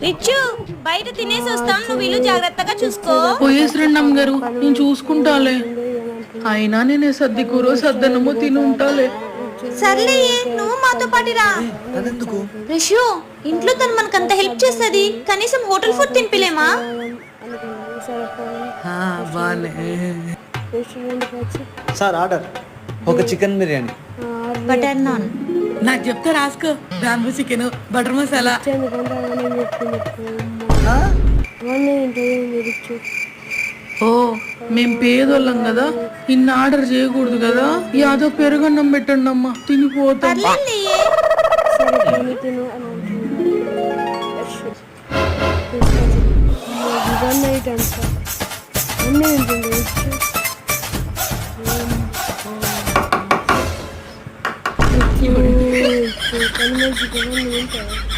రిచ్చు బయట తినేసి వస్తాం, నువ్వు ఇల్లు జాగ్రత్తగా చూసుకో. పోయేసి రండి అమ్మగారు, నేను చూసుకుంటాలే. అయినా నేను సర్ది కూర సద్దనమో తిని ఉంటాలే. సర్లే, నువ్వు మాతో పాటు రా. రిషు, ఇంట్లో తను మనకంత హెల్ప్ చేస్తుంది, కనీసం హోటల్ ఫుడ్ తినిపిలేమా? సార్ ఆర్డర్ ఒక చికెన్ బిర్యానీ, బటర్ నాన్. నాకు చెప్తే రాసుకో. Bamboo chicken, butter masala. ఓ మేం పేదోళ్ళం కదా, ఇన్ని ఆర్డర్ చేయకూడదు కదా. యాదో పెరుగన్నం పెట్టండి అమ్మా, తినిపోతాం. Animals